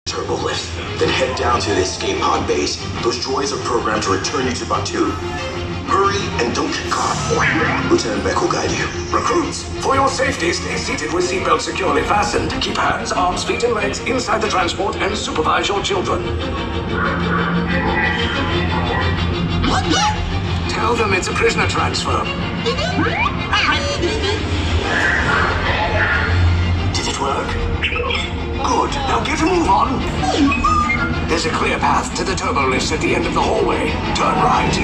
turbo lift, then head down to the escape pod base. Those droids are programmed to return you to Batu. Hurry and don't get caught. Lieutenant Beck will guide you. Recruits, for your safety, stay seated with seatbelts securely fastened. Keep hands, arms, feet, and legs inside the transport and supervise your children. Tell them it's a prisoner transfer. Did it work? Good. Now get a move on. There's a clear path to the turbo lifts at the end of the hallway. Turn right.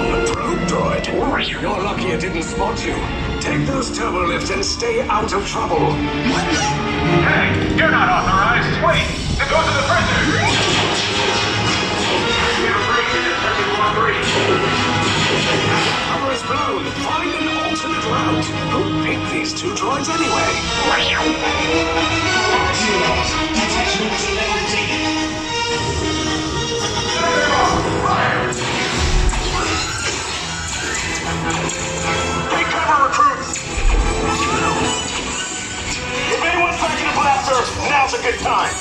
A probe droid. You're lucky it didn't spot you. Take those turbo lifts and stay out of trouble. Hey, you're not authorized. Wait, to go to the prisoner. We have a break in Cover is blown. Find an alternate route. Who picked these two droids anyway? Take cover, recruits! If anyone's packing a blaster, now's a good time.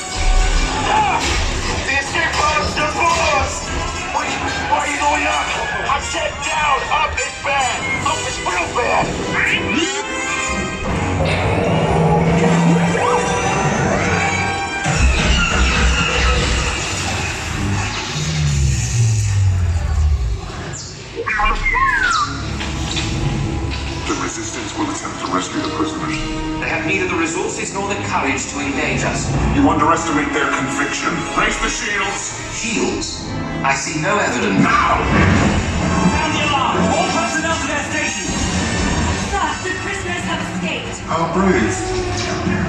The escape pod's just below us! Wait, why are you going up? I said down! Up is bad! Up is real bad! The Resistance will attempt to rescue the prisoners. They have neither the resources nor the courage to engage us. You underestimate their conviction. Raise the shields! Shields? I see no evidence. Now! Sound the alarm! All personnel to their stations! Sir, the prisoners have escaped. How brave,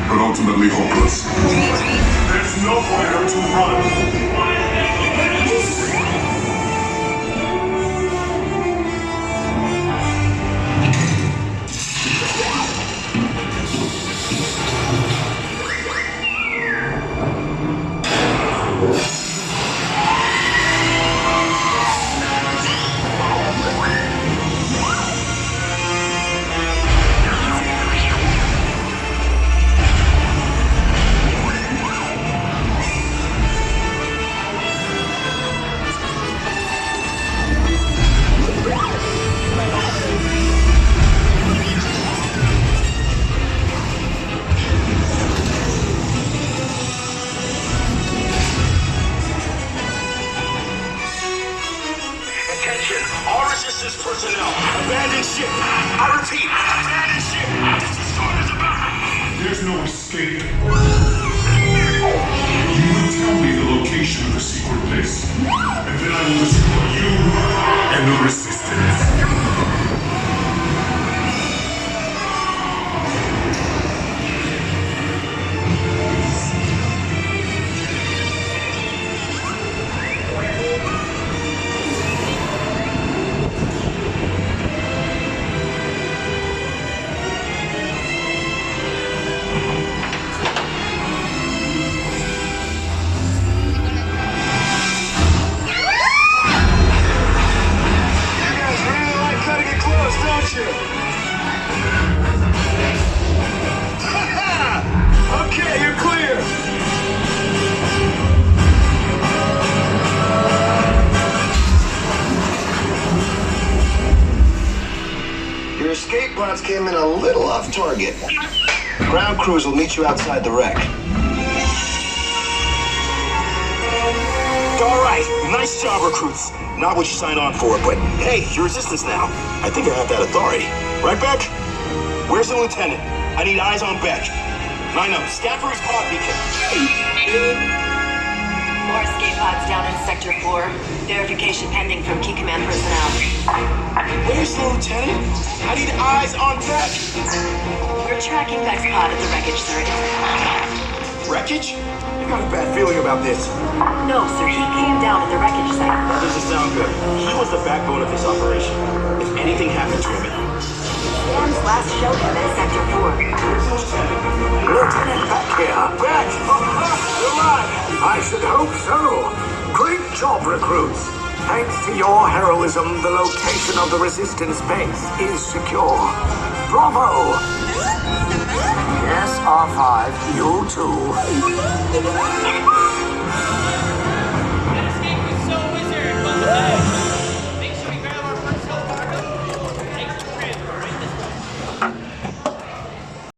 but ultimately hopeless. There's nowhere to run. All Resistance personnel, abandon ship. I repeat, abandon ship. This is storm is about. There's no escape. You will tell me the location of the secret base, and then I will destroy you and the Resistance. Okay, you're clear. Your escape pods came in a little off target. Ground crews will meet you outside the wreck. All right, nice job, recruits. Not what you signed on for, but hey, you're Resistance now. I think I have that authority. Right, Beck? Where's the lieutenant? I need eyes on Beck. I know, scan for his pod beacon. More escape pods down in Sector 4. Verification pending from key command personnel. Where's the lieutenant? I need eyes on Beck. We're tracking Beck's pod at the wreckage, sir. Wreckage? I got a bad feeling about this. No, sir, he came down at the wreckage site. That doesn't sound good. He was the backbone of this operation. If anything happened to him, Dan's last showed him in Sector 4. Lieutenant Beck here. Beck! You're right. I should hope so. Great job, recruits. Thanks to your heroism, the location of the Resistance base is secure. Bravo! you.